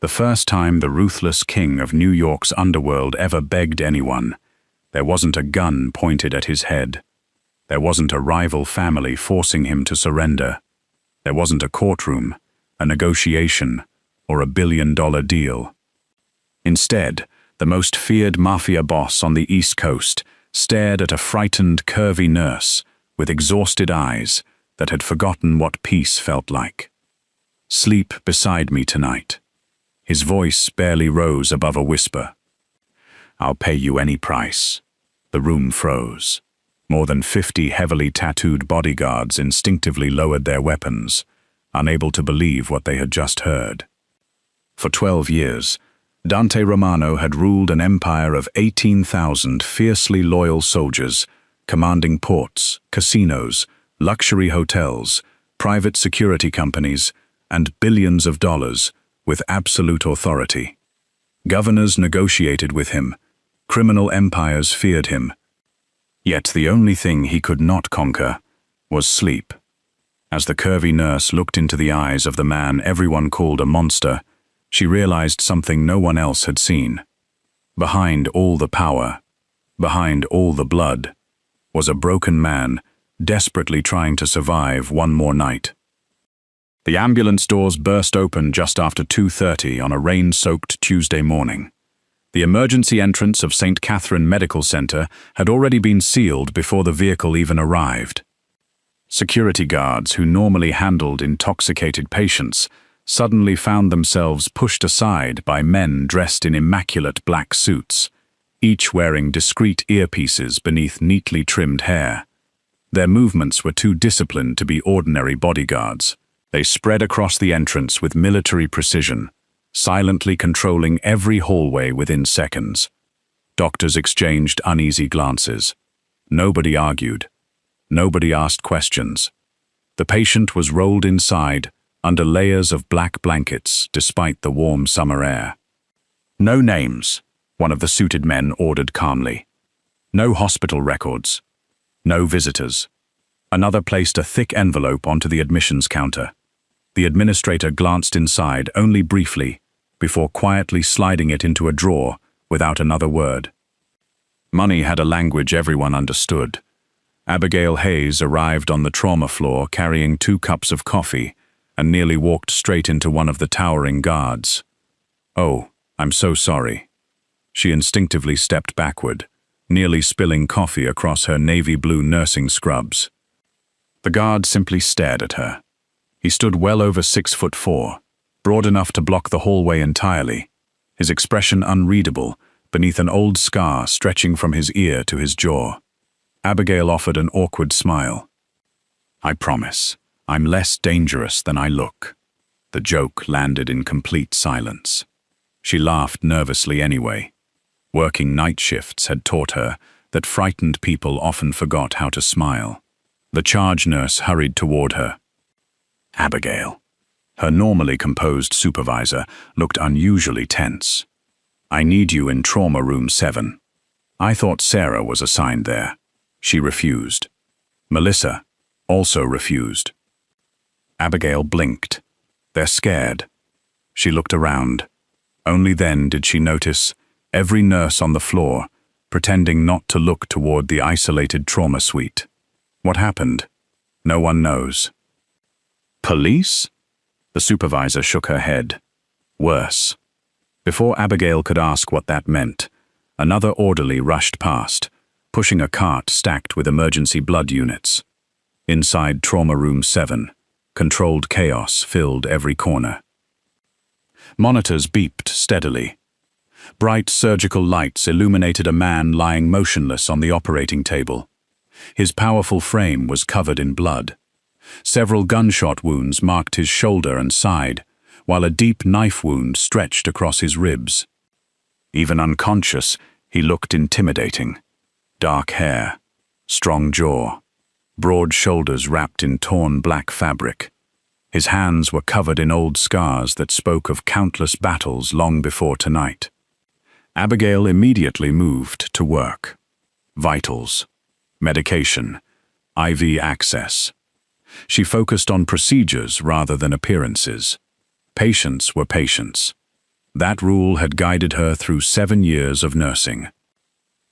The first time the ruthless king of New York's underworld ever begged anyone, there wasn't a gun pointed at his head. There wasn't a rival family forcing him to surrender. There wasn't a courtroom, a negotiation, or a billion-dollar deal. Instead, the most feared mafia boss on the East Coast stared at a frightened, curvy nurse with exhausted eyes that had forgotten what peace felt like. "Sleep beside me tonight." His voice barely rose above a whisper. "I'll pay you any price." The room froze. More than 50 heavily tattooed bodyguards instinctively lowered their weapons, unable to believe what they had just heard. For 12 years, Dante Romano had ruled an empire of 18,000 fiercely loyal soldiers, commanding ports, casinos, luxury hotels, private security companies, and billions of dollars with absolute authority. Governors negotiated with him. Criminal empires feared him. Yet the only thing he could not conquer was sleep. As the curvy nurse looked into the eyes of the man everyone called a monster, she realized something no one else had seen. Behind all the power, behind all the blood, was a broken man desperately trying to survive one more night. The ambulance doors burst open just after 2:30 on a rain-soaked Tuesday morning. The emergency entrance of St. Catherine Medical Center had already been sealed before the vehicle even arrived. Security guards who normally handled intoxicated patients suddenly found themselves pushed aside by men dressed in immaculate black suits, each wearing discreet earpieces beneath neatly trimmed hair. Their movements were too disciplined to be ordinary bodyguards. They spread across the entrance with military precision, silently controlling every hallway within seconds. Doctors exchanged uneasy glances. Nobody argued. Nobody asked questions. The patient was rolled inside, under layers of black blankets, despite the warm summer air. "No names," one of the suited men ordered calmly. "No hospital records. No visitors." Another placed a thick envelope onto the admissions counter. The administrator glanced inside only briefly, before quietly sliding it into a drawer without another word. Money had a language everyone understood. Abigail Hayes arrived on the trauma floor carrying 2 cups of coffee and nearly walked straight into one of the towering guards. "Oh, I'm so sorry." She instinctively stepped backward, nearly spilling coffee across her navy blue nursing scrubs. The guard simply stared at her. He stood well over 6'4", broad enough to block the hallway entirely, his expression unreadable beneath an old scar stretching from his ear to his jaw. Abigail offered an awkward smile. "I promise, I'm less dangerous than I look." The joke landed in complete silence. She laughed nervously anyway. Working night shifts had taught her that frightened people often forgot how to smile. The charge nurse hurried toward her. "Abigail." Her normally composed supervisor looked unusually tense. "I need you in trauma room 7. "I thought Sarah was assigned there." She refused. Melissa also refused. Abigail blinked. "They're scared." She looked around. Only then did she notice every nurse on the floor pretending not to look toward the isolated trauma suite. What happened? No one knows. "Police?" The supervisor shook her head. "Worse." Before Abigail could ask what that meant, another orderly rushed past, pushing a cart stacked with emergency blood units. Inside Trauma Room 7, controlled chaos filled every corner. Monitors beeped steadily. Bright surgical lights illuminated a man lying motionless on the operating table. His powerful frame was covered in blood. Several gunshot wounds marked his shoulder and side, while a deep knife wound stretched across his ribs. Even unconscious, he looked intimidating. Dark hair, strong jaw, broad shoulders wrapped in torn black fabric. His hands were covered in old scars that spoke of countless battles long before tonight. Abigail immediately moved to work. Vitals, medication, IV access. She focused on procedures rather than appearances. Patients were patients. That rule had guided her through 7 years of nursing.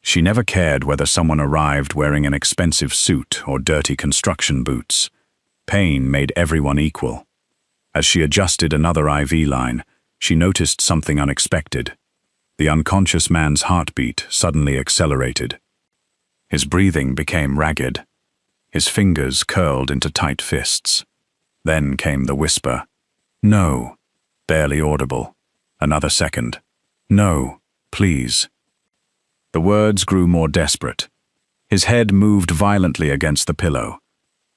She never cared whether someone arrived wearing an expensive suit or dirty construction boots. Pain made everyone equal. As she adjusted another IV line, she noticed something unexpected. The unconscious man's heartbeat suddenly accelerated. His breathing became ragged. His fingers curled into tight fists. Then came the whisper. "No," barely audible. Another second. "No, please." The words grew more desperate. His head moved violently against the pillow.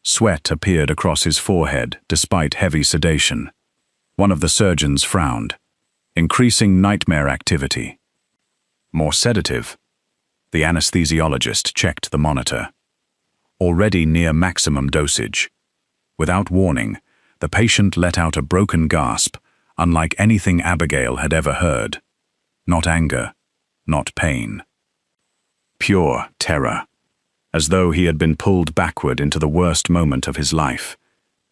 Sweat appeared across his forehead despite heavy sedation. One of the surgeons frowned. Increasing nightmare activity. More sedative. The anesthesiologist checked the monitor. Already near maximum dosage. Without warning, the patient let out a broken gasp, unlike anything Abigail had ever heard. Not anger, not pain. Pure terror, as though he had been pulled backward into the worst moment of his life.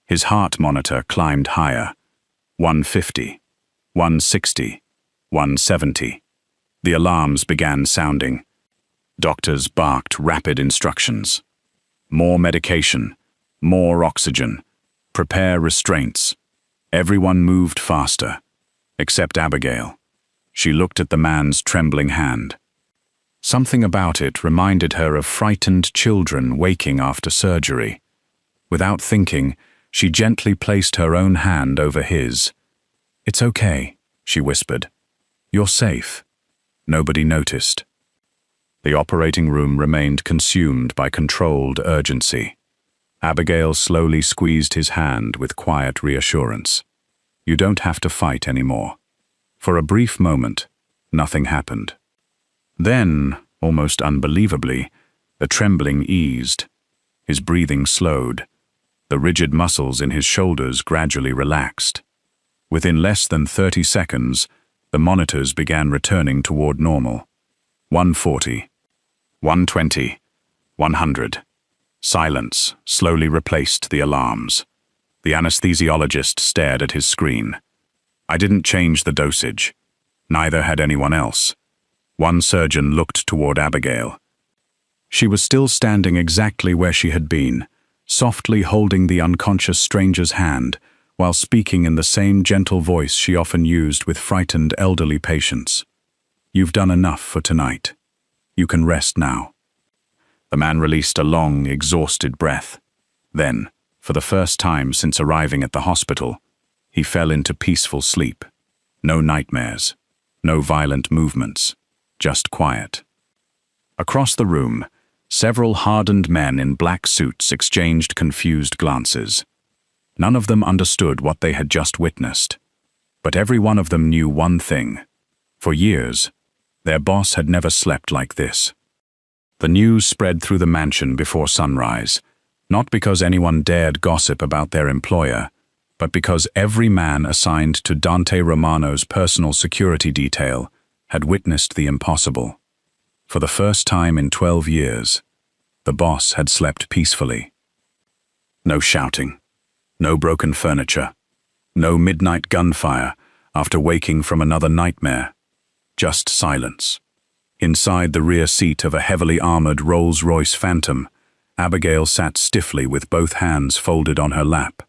His heart monitor climbed higher. 150, 160, 170. The alarms began sounding. Doctors barked rapid instructions. More medication, more oxygen, prepare restraints. Everyone moved faster, except Abigail. She looked at the man's trembling hand. Something about it reminded her of frightened children waking after surgery. Without thinking, she gently placed her own hand over his. "It's okay," she whispered. "You're safe." Nobody noticed. The operating room remained consumed by controlled urgency. Abigail slowly squeezed his hand with quiet reassurance. "You don't have to fight anymore." For a brief moment, nothing happened. Then, almost unbelievably, the trembling eased. His breathing slowed. The rigid muscles in his shoulders gradually relaxed. Within less than 30 seconds, the monitors began returning toward normal. 140, 120, 100. Silence slowly replaced the alarms. The anesthesiologist stared at his screen. "I didn't change the dosage. Neither had anyone else." One surgeon looked toward Abigail. She was still standing exactly where she had been, softly holding the unconscious stranger's hand, while speaking in the same gentle voice she often used with frightened elderly patients. "You've done enough for tonight. You can rest now." The man released a long, exhausted breath. Then, for the first time since arriving at the hospital, he fell into peaceful sleep. No nightmares, no violent movements, just quiet. Across the room, several hardened men in black suits exchanged confused glances. None of them understood what they had just witnessed. But every one of them knew one thing. For years, their boss had never slept like this. The news spread through the mansion before sunrise, not because anyone dared gossip about their employer, but because every man assigned to Dante Romano's personal security detail had witnessed the impossible. For the first time in 12 years, the boss had slept peacefully. No shouting, no broken furniture, no midnight gunfire after waking from another nightmare. Just silence. Inside the rear seat of a heavily armored Rolls-Royce Phantom, Abigail sat stiffly with both hands folded on her lap.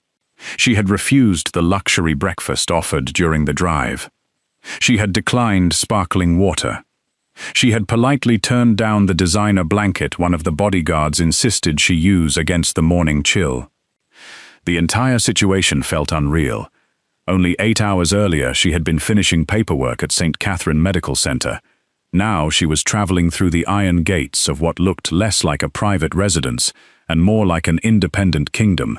She had refused the luxury breakfast offered during the drive. She had declined sparkling water. She had politely turned down the designer blanket one of the bodyguards insisted she use against the morning chill. The entire situation felt unreal. Only 8 hours earlier, she had been finishing paperwork at St. Catherine Medical Center. Now she was traveling through the iron gates of what looked less like a private residence and more like an independent kingdom.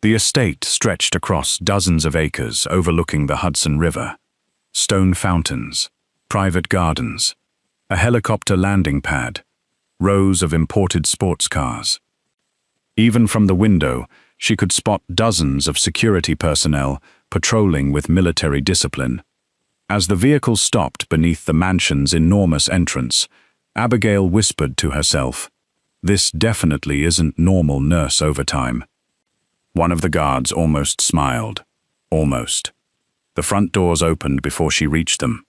The estate stretched across dozens of acres overlooking the Hudson River. Stone fountains, private gardens, a helicopter landing pad, rows of imported sports cars. Even from the window, she could spot dozens of security personnel patrolling with military discipline. As the vehicle stopped beneath the mansion's enormous entrance, Abigail whispered to herself, "This definitely isn't normal nurse overtime." One of the guards almost smiled. Almost. The front doors opened before she reached them.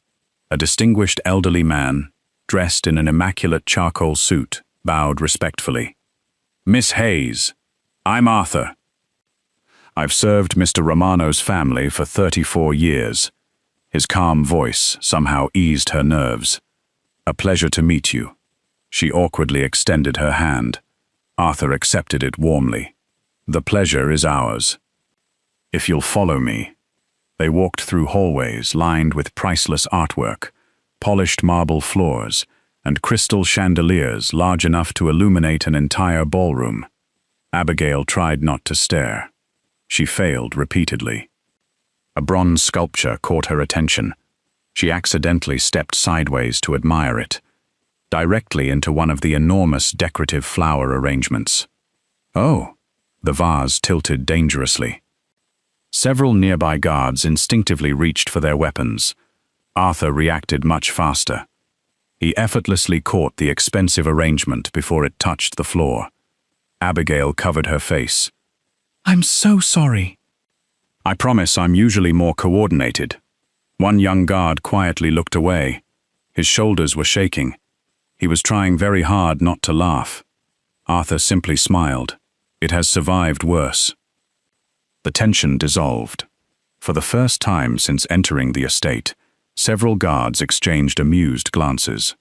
A distinguished elderly man, dressed in an immaculate charcoal suit, bowed respectfully. "Miss Hayes, I'm Arthur. I've served Mr. Romano's family for 34 years. His calm voice somehow eased her nerves. "A pleasure to meet you." She awkwardly extended her hand. Arthur accepted it warmly. "The pleasure is ours. If you'll follow me." They walked through hallways lined with priceless artwork, polished marble floors, and crystal chandeliers large enough to illuminate an entire ballroom. Abigail tried not to stare. She failed repeatedly. A bronze sculpture caught her attention. She accidentally stepped sideways to admire it, directly into one of the enormous decorative flower arrangements. Oh! The vase tilted dangerously. Several nearby guards instinctively reached for their weapons. Arthur reacted much faster. He effortlessly caught the expensive arrangement before it touched the floor. Abigail covered her face. "I'm so sorry." "I promise I'm usually more coordinated." One young guard quietly looked away. His shoulders were shaking. He was trying very hard not to laugh. Arthur simply smiled. It has survived worse. The tension dissolved. For the first time since entering the estate, several guards exchanged amused glances.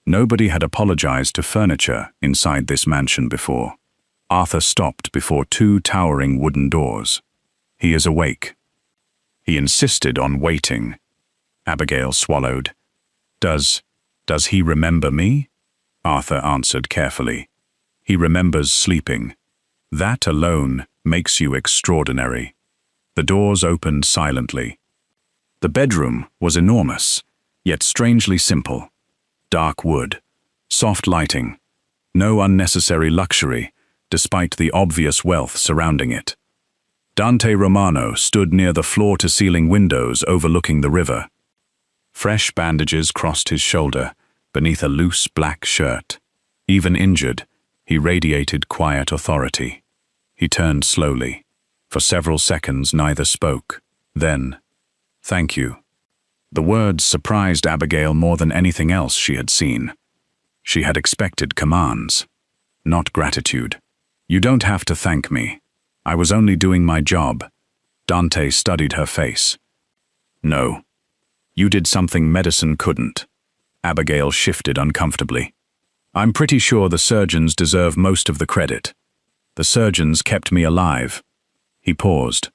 Nobody had apologized to furniture inside this mansion before. Arthur stopped before two towering wooden doors. "He is awake." He insisted on waiting. Abigail swallowed. Does he remember me?" Arthur answered carefully. "He remembers sleeping. That alone makes you extraordinary." The doors opened silently. The bedroom was enormous, yet strangely simple. Dark wood, soft lighting, no unnecessary luxury, despite the obvious wealth surrounding it. Dante Romano stood near the floor-to-ceiling windows overlooking the river. Fresh bandages crossed his shoulder, beneath a loose black shirt. Even injured, he radiated quiet authority. He turned slowly. For several seconds neither spoke. Then, "Thank you." The words surprised Abigail more than anything else she had seen. She had expected commands, not gratitude. "You don't have to thank me. I was only doing my job." Dante studied her face. "No. You did something medicine couldn't." Abigail shifted uncomfortably. "I'm pretty sure the surgeons deserve most of the credit. The surgeons kept me alive." He paused.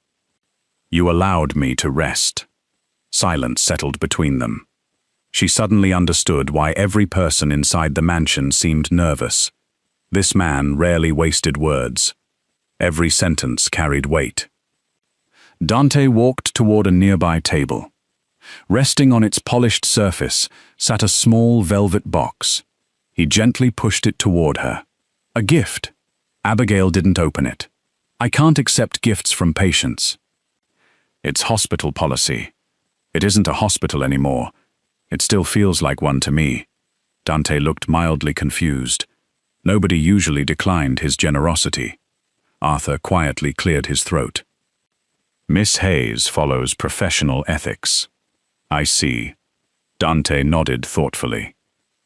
"You allowed me to rest." Silence settled between them. She suddenly understood why every person inside the mansion seemed nervous. This man rarely wasted words. Every sentence carried weight. Dante walked toward a nearby table. Resting on its polished surface sat a small velvet box. He gently pushed it toward her. A gift. Abigail didn't open it. "I can't accept gifts from patients." "It's hospital policy." "It isn't a hospital anymore. It still feels like one to me." Dante looked mildly confused. Nobody usually declined his generosity. Arthur quietly cleared his throat. "Miss Hayes follows professional ethics." "I see." Dante nodded thoughtfully.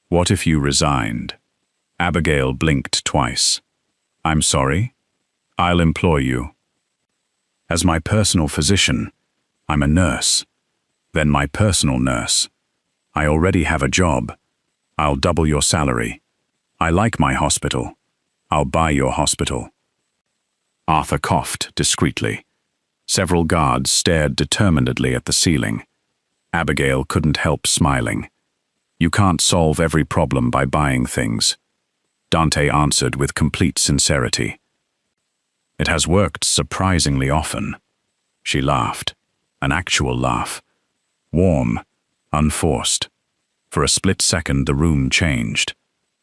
"What if you resigned?" Abigail blinked twice. "I'm sorry? I'll employ you." "As my personal physician, I'm a nurse. Then my personal nurse. I already have a job. I'll double your salary. I like my hospital. I'll buy your hospital." Arthur coughed discreetly. Several guards stared determinedly at the ceiling. Abigail couldn't help smiling. "You can't solve every problem by buying things." Dante answered with complete sincerity. "It has worked surprisingly often." She laughed. An actual laugh. Warm, unforced. For a split second the room changed.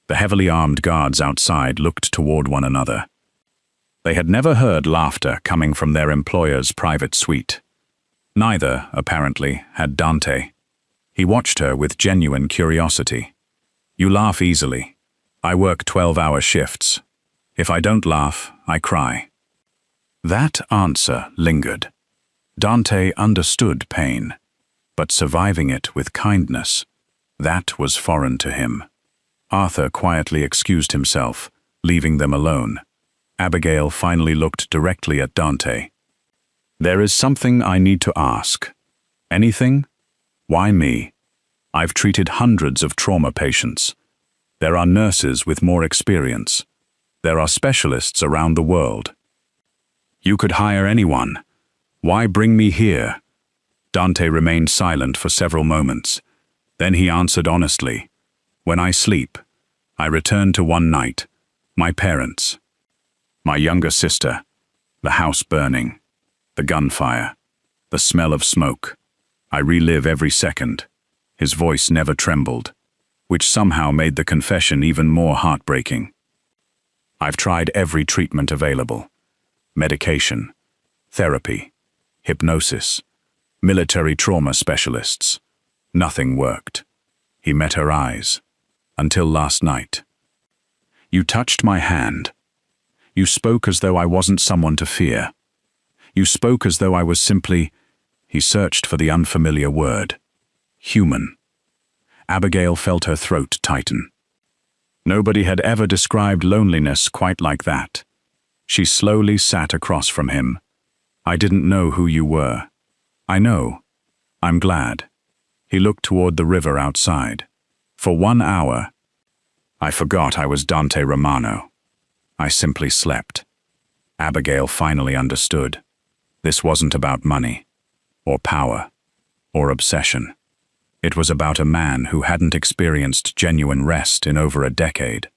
The heavily armed guards outside looked toward one another. They had never heard laughter coming from their employer's private suite. Neither, apparently, had Dante. He watched her with genuine curiosity. "You laugh easily. I work 12-hour shifts. If I don't laugh, I cry." That answer lingered. Dante understood pain, but surviving it with kindness, that was foreign to him. Arthur quietly excused himself, leaving them alone. Abigail finally looked directly at Dante. "There is something I need to ask. Anything? Why me? I've treated hundreds of trauma patients. There are nurses with more experience. There are specialists around the world. You could hire anyone. Why bring me here?" Dante remained silent for several moments. Then he answered honestly, "When I sleep, I return to one night, my parents, my younger sister, the house burning, the gunfire, the smell of smoke. I relive every second." His voice never trembled, which somehow made the confession even more heartbreaking. "I've tried every treatment available. Medication, therapy, hypnosis, military trauma specialists. Nothing worked." He met her eyes. "Until last night. You touched my hand. You spoke as though I wasn't someone to fear. You spoke as though I was simply—" He searched for the unfamiliar word. "Human." Abigail felt her throat tighten. Nobody had ever described loneliness quite like that. She slowly sat across from him. "I didn't know who you were." "I know. I'm glad." He looked toward the river outside. "For 1 hour, I forgot I was Dante Romano. I simply slept." Abigail finally understood. This wasn't about money, or power, or obsession. It was about a man who hadn't experienced genuine rest in over a decade.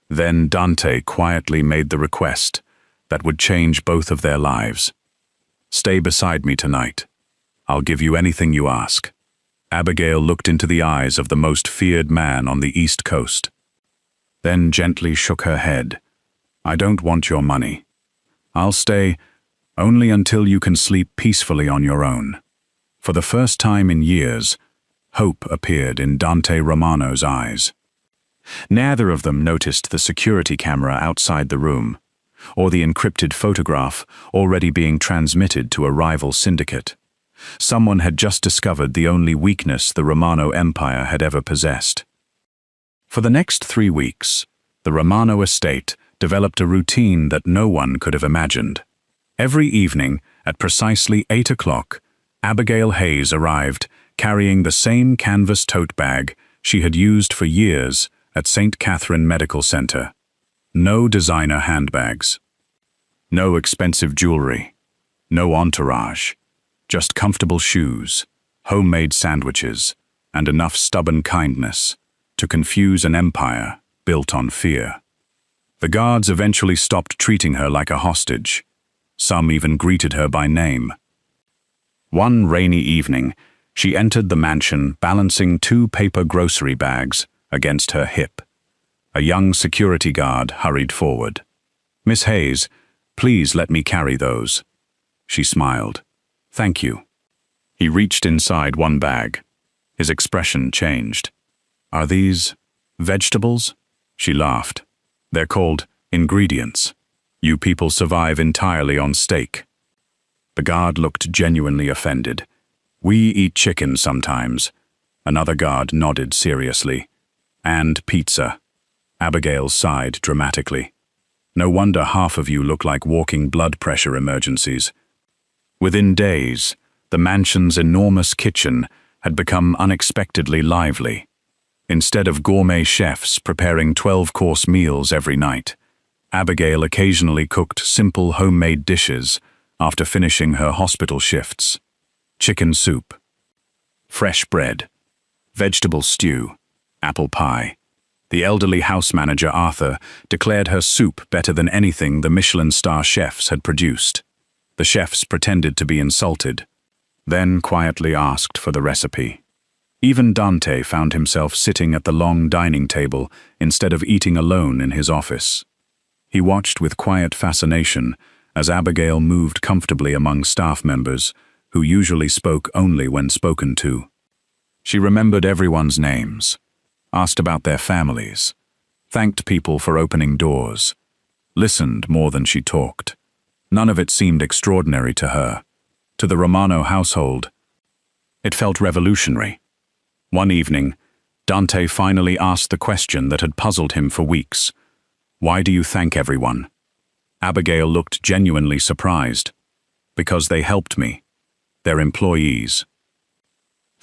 Then Dante quietly made the request that would change both of their lives. "Stay beside me tonight. I'll give you anything you ask." Abigail looked into the eyes of the most feared man on the East Coast, then gently shook her head. "I don't want your money. I'll stay only until you can sleep peacefully on your own." For the first time in years, hope appeared in Dante Romano's eyes. Neither of them noticed the security camera outside the room, or the encrypted photograph already being transmitted to a rival syndicate. Someone had just discovered the only weakness the Romano Empire had ever possessed. For the next 3 weeks, the Romano estate developed a routine that no one could have imagined. Every evening, at precisely 8 o'clock, Abigail Hayes arrived, carrying the same canvas tote bag she had used for years at St. Catherine Medical Center. No designer handbags. No expensive jewelry. No entourage. Just comfortable shoes, homemade sandwiches, and enough stubborn kindness to confuse an empire built on fear. The guards eventually stopped treating her like a hostage. Some even greeted her by name. One rainy evening, she entered the mansion balancing 2 paper grocery bags against her hip. A young security guard hurried forward. "Miss Hayes, please let me carry those." She smiled. "Thank you." He reached inside one bag. His expression changed. "Are these vegetables?" She laughed. "They're called ingredients. You people survive entirely on steak." The guard looked genuinely offended. "We eat chicken sometimes." Another guard nodded seriously. "And pizza." Abigail sighed dramatically. "No wonder half of you look like walking blood pressure emergencies." Within days, the mansion's enormous kitchen had become unexpectedly lively. Instead of gourmet chefs preparing 12-course meals every night, Abigail occasionally cooked simple homemade dishes after finishing her hospital shifts. Chicken soup, fresh bread, vegetable stew, apple pie. The elderly house manager, Arthur, declared her soup better than anything the Michelin star chefs had produced. The chefs pretended to be insulted, then quietly asked for the recipe. Even Dante found himself sitting at the long dining table instead of eating alone in his office. He watched with quiet fascination as Abigail moved comfortably among staff members who usually spoke only when spoken to. She remembered everyone's names, asked about their families, thanked people for opening doors, listened more than she talked. None of it seemed extraordinary to her, to the Romano household. It felt revolutionary. One evening, Dante finally asked the question that had puzzled him for weeks. "Why do you thank everyone?" Abigail looked genuinely surprised. "Because they helped me. They're employees."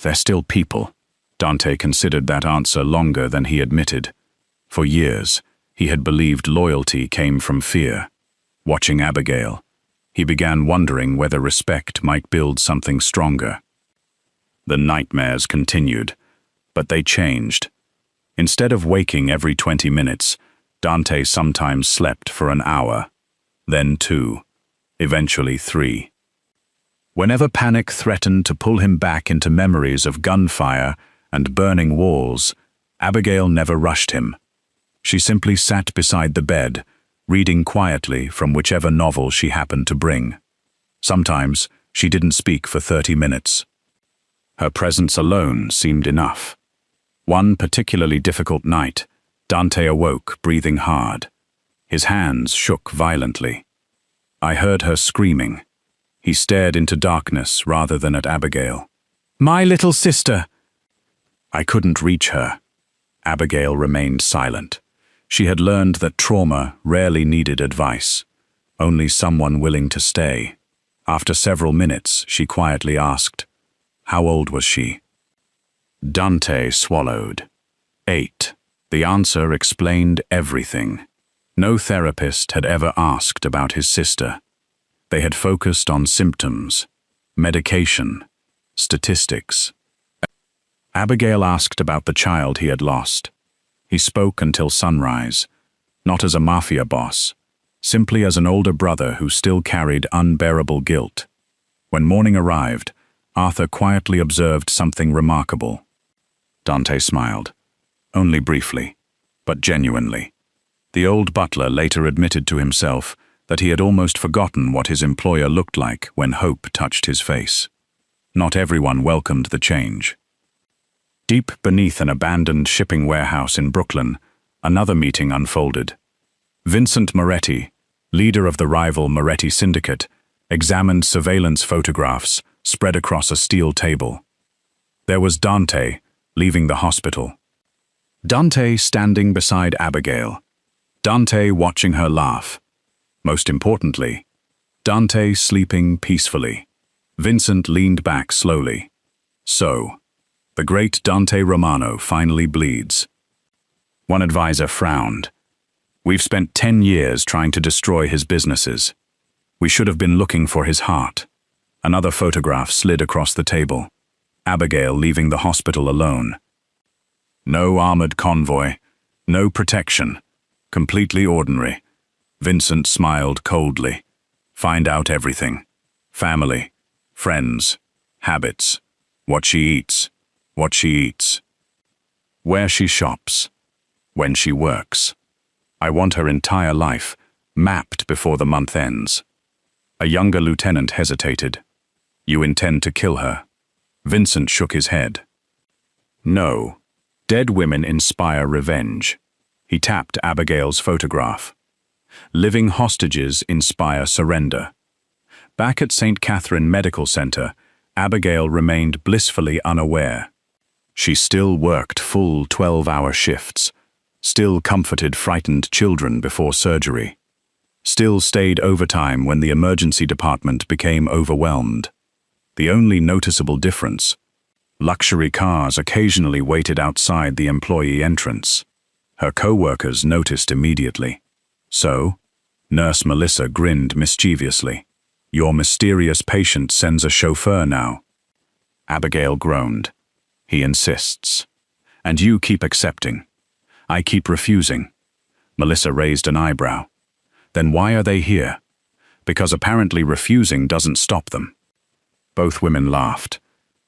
"They're still people." Dante considered that answer longer than he admitted. For years, he had believed loyalty came from fear. Watching Abigail, he began wondering whether respect might build something stronger. The nightmares continued, but they changed. Instead of waking every 20 minutes, Dante sometimes slept for an hour, then 2, eventually 3. Whenever panic threatened to pull him back into memories of gunfire and burning walls, Abigail never rushed him. She simply sat beside the bed, reading quietly from whichever novel she happened to bring. Sometimes she didn't speak for 30 minutes. Her presence alone seemed enough. One particularly difficult night, Dante awoke, breathing hard. His hands shook violently. I heard her screaming. He stared into darkness rather than at Abigail. "My little sister!" I couldn't reach her. Abigail remained silent. She had learned that trauma rarely needed advice, only someone willing to stay. After several minutes, she quietly asked, "How old was she?" Dante swallowed. 8. The answer explained everything. No therapist had ever asked about his sister. They had focused on symptoms, medication, statistics. Abigail asked about the child he had lost. He spoke until sunrise, not as a mafia boss, simply as an older brother who still carried unbearable guilt. When morning arrived, Arthur quietly observed something remarkable. Dante smiled, only briefly, but genuinely. The old butler later admitted to himself that he had almost forgotten what his employer looked like when hope touched his face. Not everyone welcomed the change. Deep beneath an abandoned shipping warehouse in Brooklyn, another meeting unfolded. Vincent Moretti, leader of the rival Moretti Syndicate, examined surveillance photographs spread across a steel table. There was Dante, leaving the hospital. Dante standing beside Abigail. Dante watching her laugh. Most importantly, Dante sleeping peacefully. Vincent leaned back slowly. So, the great Dante Romano finally bleeds. One advisor frowned. "We've spent 10 years trying to destroy his businesses. We should have been looking for his heart." Another photograph slid across the table. Abigail leaving the hospital alone. No armored convoy, no protection, completely ordinary. Vincent smiled coldly. Find out everything. Family, friends, habits, what she eats, where she shops, when she works. I want her entire life, mapped before the month ends. A younger lieutenant hesitated. "You intend to kill her?" Vincent shook his head. "No. Dead women inspire revenge." He tapped Abigail's photograph. "Living hostages inspire surrender." Back at St. Catherine Medical Center, Abigail remained blissfully unaware. She still worked full 12-hour shifts, still comforted frightened children before surgery, still stayed overtime when the emergency department became overwhelmed. The only noticeable difference: luxury cars occasionally waited outside the employee entrance. Her co-workers noticed immediately. So, Nurse Melissa grinned mischievously. "Your mysterious patient sends a chauffeur now." Abigail groaned. "He insists. And you keep accepting. I keep refusing." Melissa raised an eyebrow. "Then why are they here?" "Because apparently refusing doesn't stop them." Both women laughed.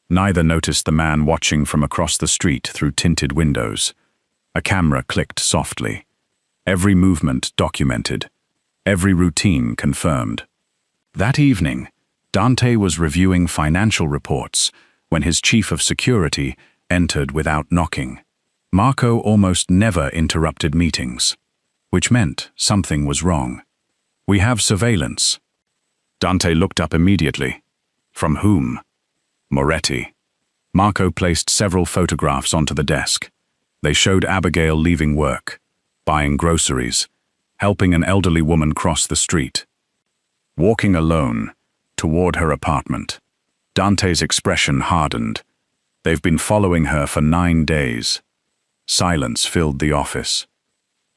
Neither noticed the man watching from across the street through tinted windows. A camera clicked softly. Every movement documented. Every routine confirmed. That evening, Dante was reviewing financial reports when his chief of security entered without knocking. Marco almost never interrupted meetings, which meant something was wrong. "We have surveillance." Dante looked up immediately. From whom? Moretti. Marco placed several photographs onto the desk. They showed Abigail leaving work, buying groceries, helping an elderly woman cross the street, walking alone toward her apartment. Dante's expression hardened. They've been following her for 9 days. Silence filled the office.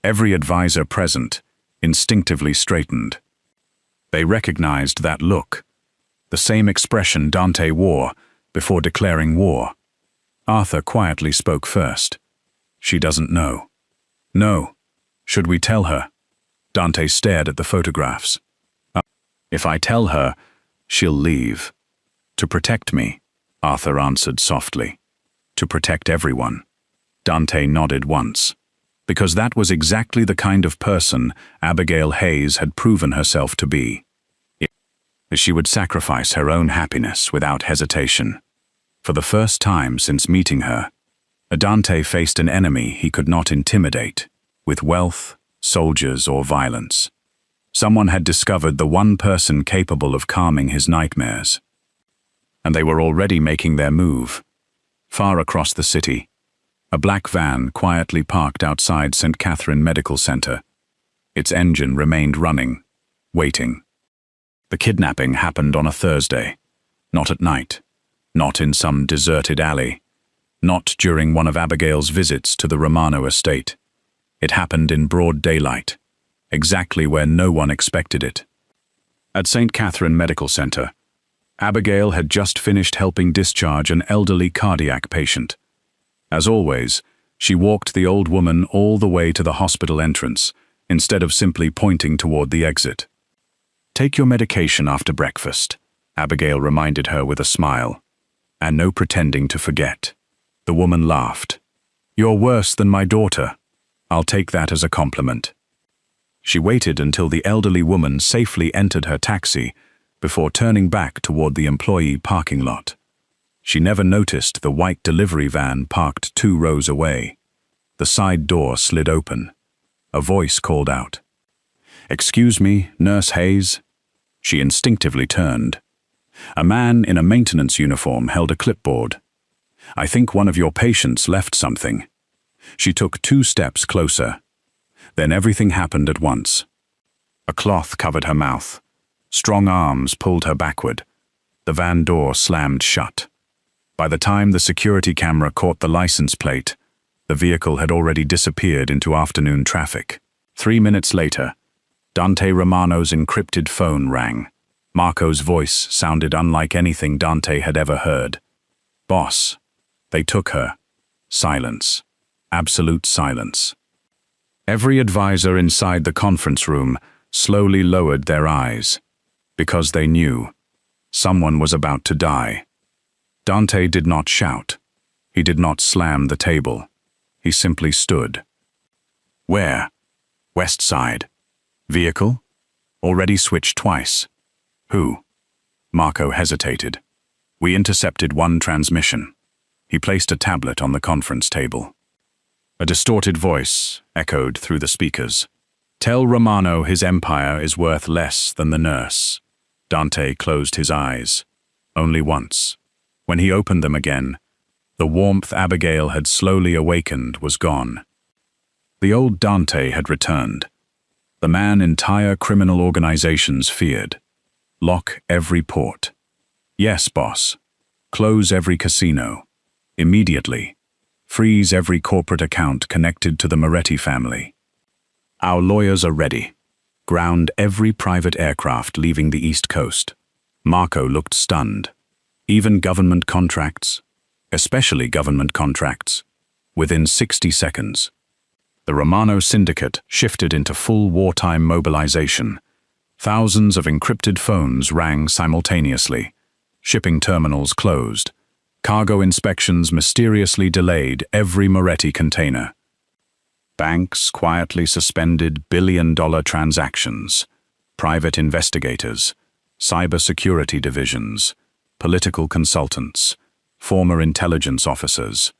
Every advisor present instinctively straightened. They recognized that look, the same expression Dante wore before declaring war. Arthur quietly spoke first. She doesn't know. No. Should we tell her? Dante stared at the photographs. If I tell her, she'll leave. To protect me, Arthur answered softly. To protect everyone. Dante nodded once. Because that was exactly the kind of person Abigail Hayes had proven herself to be. She would sacrifice her own happiness without hesitation. For the first time since meeting her, Dante faced an enemy he could not intimidate, with wealth, soldiers, or violence. Someone had discovered the one person capable of calming his nightmares. And they were already making their move. Far across the city, a black van quietly parked outside St. Catherine Medical Center. Its engine remained running, waiting. The kidnapping happened on a Thursday, not at night, not in some deserted alley, not during one of Abigail's visits to the Romano estate. It happened in broad daylight, exactly where no one expected it. At St. Catherine Medical Center, Abigail had just finished helping discharge an elderly cardiac patient. As always, she walked the old woman all the way to the hospital entrance, instead of simply pointing toward the exit. Take your medication after breakfast, Abigail reminded her with a smile. And no pretending to forget. The woman laughed. You're worse than my daughter. I'll take that as a compliment. She waited until the elderly woman safely entered her taxi before turning back toward the employee parking lot. She never noticed the white delivery van parked 2 rows away. The side door slid open. A voice called out. Excuse me, Nurse Hayes? She instinctively turned. A man in a maintenance uniform held a clipboard. I think one of your patients left something. She took 2 steps closer. Then everything happened at once. A cloth covered her mouth. Strong arms pulled her backward. The van door slammed shut. By the time the security camera caught the license plate, the vehicle had already disappeared into afternoon traffic. 3 minutes later, Dante Romano's encrypted phone rang. Marco's voice sounded unlike anything Dante had ever heard. Boss. They took her. Silence. Absolute silence. Every advisor inside the conference room slowly lowered their eyes, because they knew someone was about to die. Dante did not shout. He did not slam the table. He simply stood. Where? West Side. Vehicle? Already switched twice. Who? Marco hesitated. We intercepted 1 transmission. He placed a tablet on the conference table. A distorted voice echoed through the speakers. Tell Romano his empire is worth less than the nurse. Dante closed his eyes. Only once. When he opened them again, the warmth Abigail had slowly awakened was gone. The old Dante had returned. The man entire criminal organizations feared. Lock every port. Yes, boss. Close every casino. Immediately. Freeze every corporate account connected to the Moretti family. Our lawyers are ready. Ground every private aircraft leaving the East Coast. Marco looked stunned. Even government contracts, especially government contracts, within 60 seconds. The Romano syndicate shifted into full wartime mobilization. Thousands of encrypted phones rang simultaneously. Shipping terminals closed. Cargo inspections mysteriously delayed every Moretti container. Banks quietly suspended billion-dollar transactions. Private investigators, cybersecurity divisions, political consultants, former intelligence officers,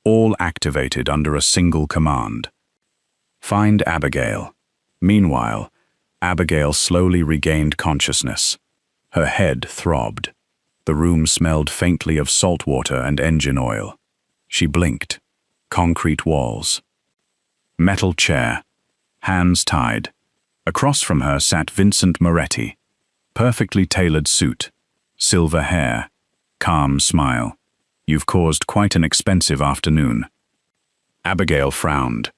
all activated under a single command. Find Abigail. Meanwhile, Abigail slowly regained consciousness. Her head throbbed. The room smelled faintly of salt water and engine oil. She blinked. Concrete walls. Metal chair. Hands tied. Across from her sat Vincent Moretti. Perfectly tailored suit. Silver hair. Calm smile. You've caused quite an expensive afternoon. Abigail frowned.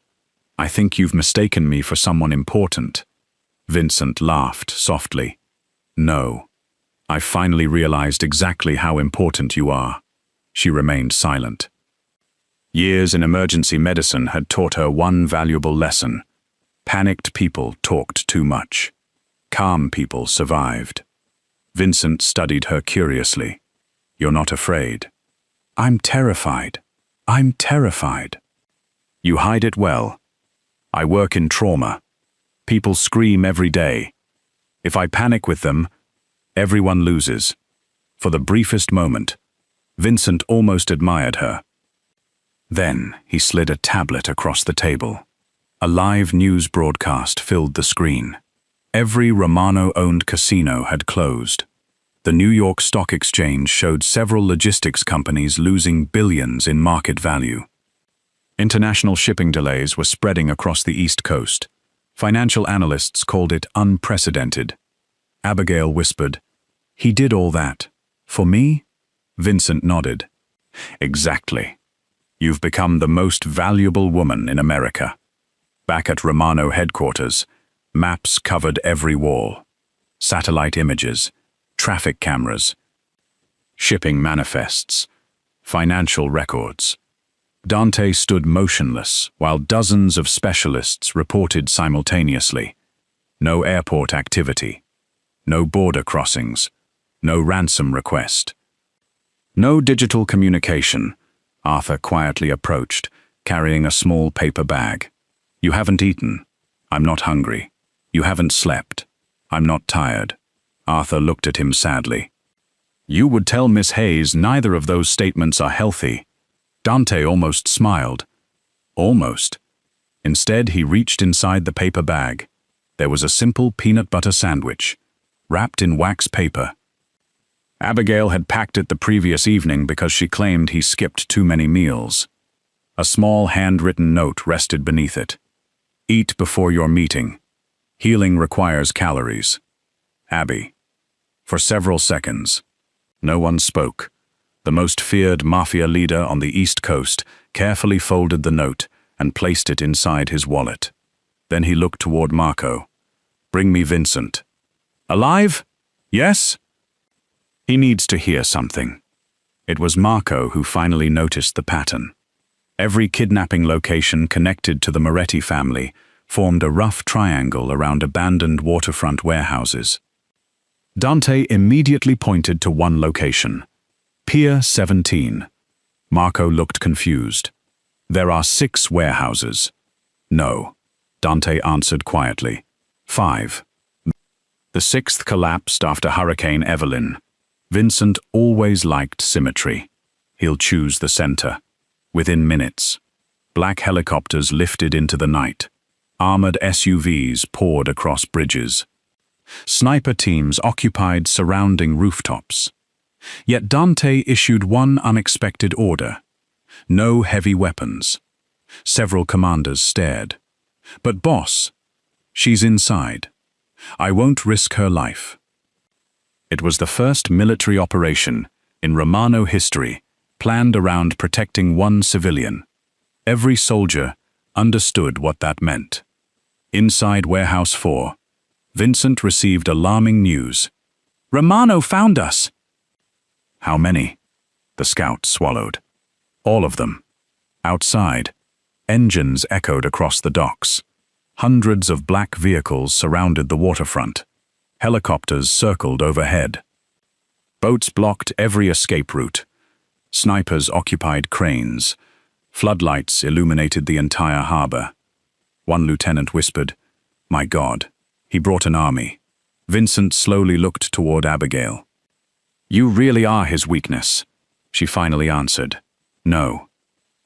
I think you've mistaken me for someone important. Vincent laughed softly. No. I finally realized exactly how important you are. She remained silent. Years in emergency medicine had taught her one valuable lesson. Panicked people talked too much. Calm people survived. Vincent studied her curiously. You're not afraid. I'm terrified. I'm terrified. You hide it well. I work in trauma. People scream every day. If I panic with them, everyone loses. For the briefest moment, Vincent almost admired her. Then he slid a tablet across the table. A live news broadcast filled the screen. Every Romano-owned casino had closed. The New York Stock Exchange showed several logistics companies losing billions in market value. International shipping delays were spreading across the East Coast. Financial analysts called it unprecedented. Abigail whispered, "He did all that. For me?" Vincent nodded. "Exactly. You've become the most valuable woman in America." Back at Romano headquarters, maps covered every wall. Satellite images, traffic cameras, shipping manifests, financial records. Dante stood motionless while dozens of specialists reported simultaneously. No airport activity, no border crossings, no ransom request. No digital communication. Arthur quietly approached, carrying a small paper bag. You haven't eaten. I'm not hungry. You haven't slept. I'm not tired. Arthur looked at him sadly. You would tell Miss Hayes neither of those statements are healthy. Dante almost smiled. Almost. Instead, he reached inside the paper bag. There was a simple peanut butter sandwich, wrapped in wax paper. Abigail had packed it the previous evening because she claimed he skipped too many meals. A small handwritten note rested beneath it. Eat before your meeting. Healing requires calories. Abby. For several seconds, no one spoke. The most feared Mafia leader on the East Coast carefully folded the note and placed it inside his wallet. Then he looked toward Marco. Bring me Vincent. Alive? Yes? He needs to hear something. It was Marco who finally noticed the pattern. Every kidnapping location connected to the Moretti family formed a rough triangle around abandoned waterfront warehouses. Dante immediately pointed to one location. Pier 17. Marco looked confused. There are 6 warehouses. No, Dante answered quietly. 5. The 6th collapsed after Hurricane Evelyn. Vincent always liked symmetry. He'll choose the center. Within minutes, black helicopters lifted into the night. Armored SUVs poured across bridges. Sniper teams occupied surrounding rooftops. Yet Dante issued one unexpected order. No heavy weapons. Several commanders stared. But boss, she's inside. I won't risk her life. It was the first military operation in Romano history planned around protecting one civilian. Every soldier understood what that meant. Inside Warehouse 4, Vincent received alarming news. Romano found us! How many? The scout swallowed. All of them. Outside, engines echoed across the docks. Hundreds of black vehicles surrounded the waterfront. Helicopters circled overhead. Boats blocked every escape route. Snipers occupied cranes. Floodlights illuminated the entire harbor. One lieutenant whispered, "My God, he brought an army." Vincent slowly looked toward Abigail. "You really are his weakness," she finally answered. "No.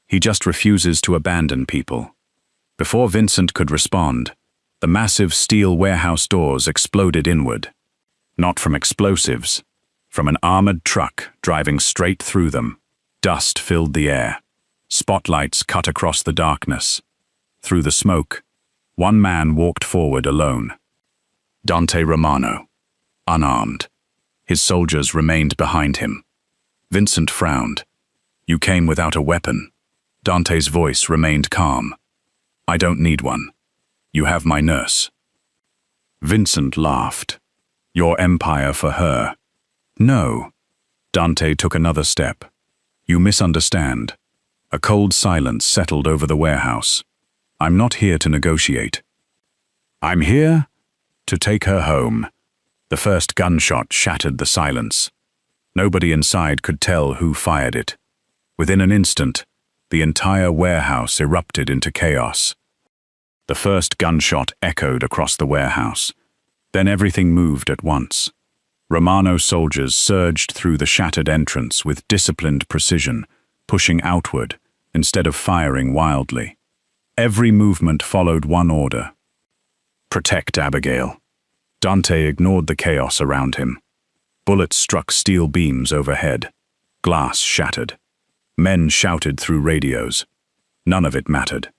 He just refuses to abandon people." Before Vincent could respond, the massive steel warehouse doors exploded inward. Not from explosives, from an armored truck driving straight through them. Dust filled the air. Spotlights cut across the darkness. Through the smoke, one man walked forward alone. Dante Romano, unarmed. His soldiers remained behind him. Vincent frowned. "You came without a weapon." Dante's voice remained calm. "I don't need one. You have my nurse." Vincent laughed. "Your empire for her." "No." Dante took another step. "You misunderstand." A cold silence settled over the warehouse. "I'm not here to negotiate. I'm here to take her home." The first gunshot shattered the silence. Nobody inside could tell who fired it. Within an instant, the entire warehouse erupted into chaos. The first gunshot echoed across the warehouse. Then everything moved at once. Romano soldiers surged through the shattered entrance with disciplined precision, pushing outward instead of firing wildly. Every movement followed one order: protect Abigail. Dante ignored the chaos around him. Bullets struck steel beams overhead. Glass shattered. Men shouted through radios. None of it mattered.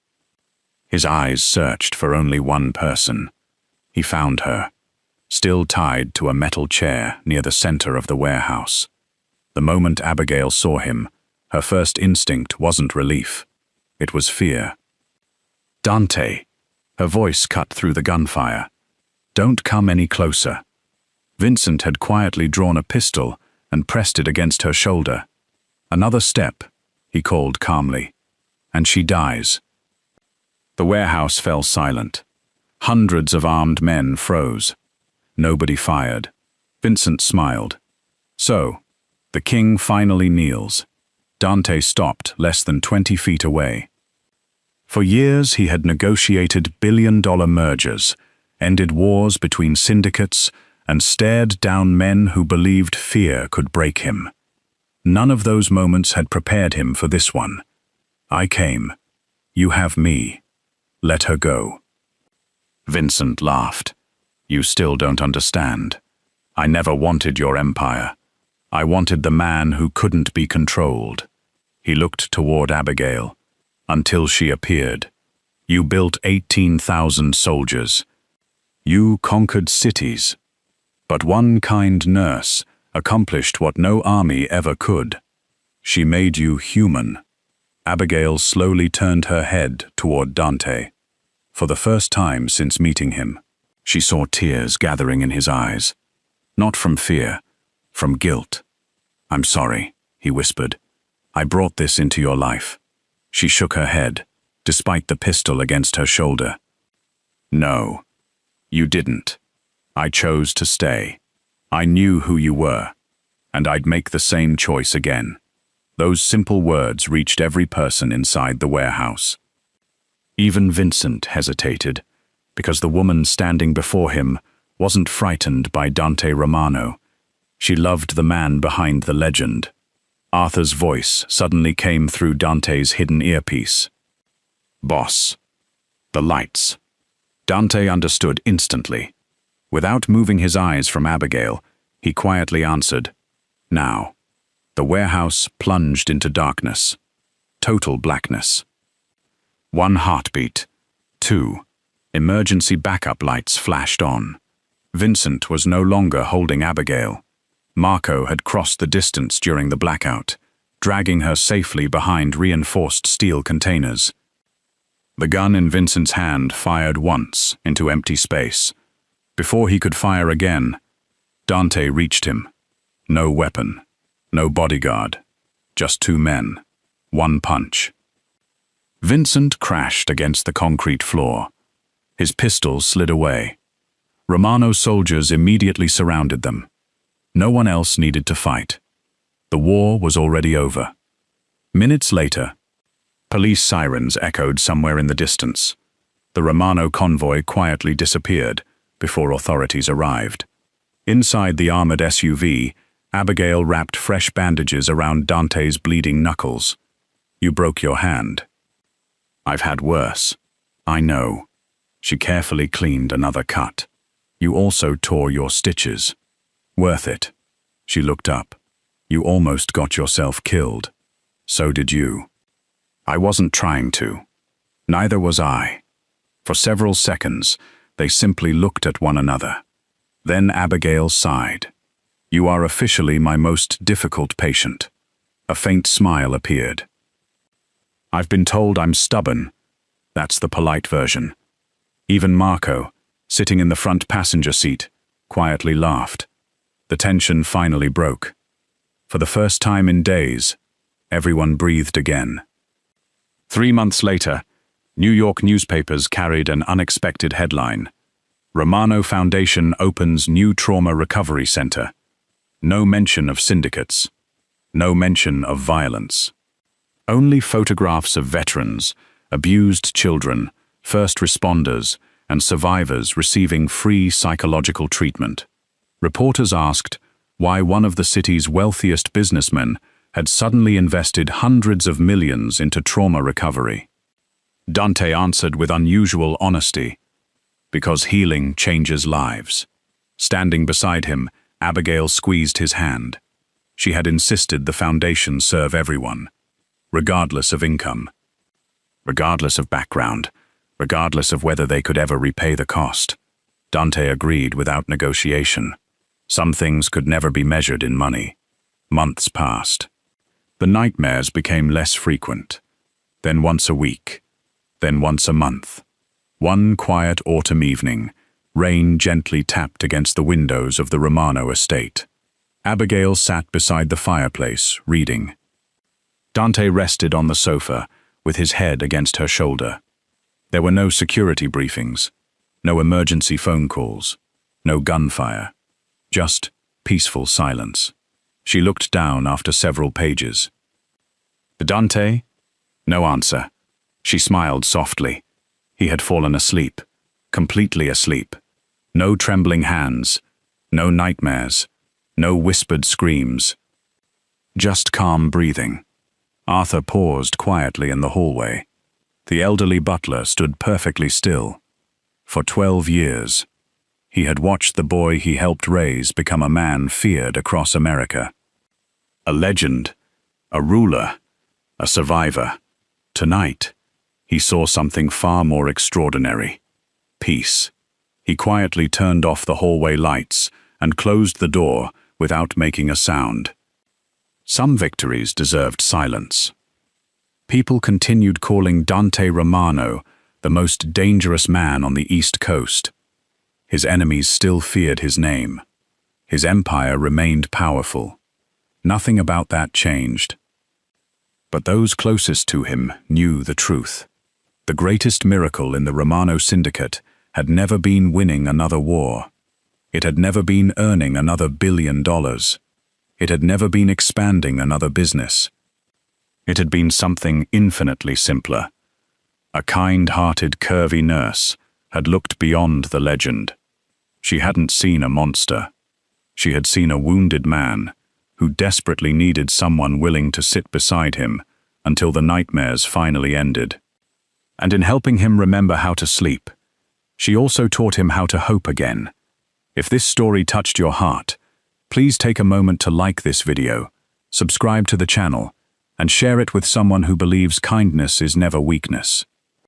His eyes searched for only one person. He found her, still tied to a metal chair near the center of the warehouse. The moment Abigail saw him, her first instinct wasn't relief. It was fear. "Dante," her voice cut through the gunfire. "Don't come any closer." Vincent had quietly drawn a pistol and pressed it against her shoulder. "Another step," he called calmly, "and she dies." The warehouse fell silent. Hundreds of armed men froze. Nobody fired. Vincent smiled. So, the king finally kneels. Dante stopped less than 20 feet away. For years he had negotiated billion-dollar mergers, ended wars between syndicates, and stared down men who believed fear could break him. None of those moments had prepared him for this one. "I came. You have me. Let her go." Vincent laughed. "You still don't understand. I never wanted your empire. I wanted the man who couldn't be controlled." He looked toward Abigail. "Until she appeared. You built 18,000 soldiers. You conquered cities. But one kind nurse accomplished what no army ever could. She made you human." Abigail slowly turned her head toward Dante. For the first time since meeting him, she saw tears gathering in his eyes. Not from fear, from guilt. "I'm sorry," he whispered. "I brought this into your life." She shook her head, despite the pistol against her shoulder. "No, you didn't. I chose to stay. I knew who you were, and I'd make the same choice again." Those simple words reached every person inside the warehouse. Even Vincent hesitated, because the woman standing before him wasn't frightened by Dante Romano. She loved the man behind the legend. Arthur's voice suddenly came through Dante's hidden earpiece. "Boss. The lights." Dante understood instantly. Without moving his eyes from Abigail, he quietly answered, "Now." The warehouse plunged into darkness. Total blackness. 1 heartbeat. 2. Emergency backup lights flashed on. Vincent was no longer holding Abigail. Marco had crossed the distance during the blackout, dragging her safely behind reinforced steel containers. The gun in Vincent's hand fired once into empty space. Before he could fire again, Dante reached him. No weapon, no bodyguard, just 2 men, 1 punch. Vincent crashed against the concrete floor. His pistol slid away. Romano soldiers immediately surrounded them. No one else needed to fight. The war was already over. Minutes later, police sirens echoed somewhere in the distance. The Romano convoy quietly disappeared before authorities arrived. Inside the armored SUV, Abigail wrapped fresh bandages around Dante's bleeding knuckles. "You broke your hand." "I've had worse." "I know." She carefully cleaned another cut. "You also tore your stitches." "Worth it." She looked up. You almost got yourself killed. So did you. I wasn't trying to. Neither was I. For several seconds, they simply looked at one another. Then Abigail sighed. You are officially my most difficult patient. A faint smile appeared. I've been told I'm stubborn. That's the polite version. Even Marco, sitting in the front passenger seat, quietly laughed. The tension finally broke. For the first time in days, everyone breathed again. 3 months later, New York newspapers carried an unexpected headline. Romano Foundation opens new trauma recovery center. No mention of syndicates. No mention of violence. Only photographs of veterans, abused children, first responders, and survivors receiving free psychological treatment. Reporters asked why one of the city's wealthiest businessmen had suddenly invested hundreds of millions into trauma recovery. Dante answered with unusual honesty, because healing changes lives. Standing beside him, Abigail squeezed his hand. She had insisted the foundation serve everyone, regardless of income, regardless of background, regardless of whether they could ever repay the cost. Dante agreed without negotiation. Some things could never be measured in money. Months passed. The nightmares became less frequent. Then once a week. Then once a month. One quiet autumn evening, rain gently tapped against the windows of the Romano estate. Abigail sat beside the fireplace, reading. Dante rested on the sofa, with his head against her shoulder. There were no security briefings, no emergency phone calls, no gunfire. Just peaceful silence. She looked down after several pages. Dante? No answer. She smiled softly. He had fallen asleep, completely asleep. No trembling hands, no nightmares, no whispered screams. Just calm breathing. Arthur paused quietly in the hallway. The elderly butler stood perfectly still. For 12 years, he had watched the boy he helped raise become a man feared across America. A legend, a ruler, a survivor. Tonight, he saw something far more extraordinary. Peace. He quietly turned off the hallway lights and closed the door without making a sound. Some victories deserved silence. People continued calling Dante Romano the most dangerous man on the East Coast. His enemies still feared his name. His empire remained powerful. Nothing about that changed. But those closest to him knew the truth. The greatest miracle in the Romano Syndicate had never been winning another war. It had never been earning another $1 billion. It had never been expanding another business. It had been something infinitely simpler. A kind-hearted, curvy nurse had looked beyond the legend. She hadn't seen a monster. She had seen a wounded man who desperately needed someone willing to sit beside him until the nightmares finally ended. And in helping him remember how to sleep, she also taught him how to hope again. If this story touched your heart, please take a moment to like this video, subscribe to the channel, and share it with someone who believes kindness is never weakness.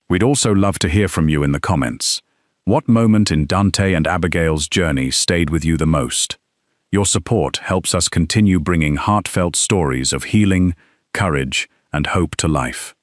We'd also love to hear from you in the comments. What moment in Dante and Abigail's journey stayed with you the most? Your support helps us continue bringing heartfelt stories of healing, courage, and hope to life.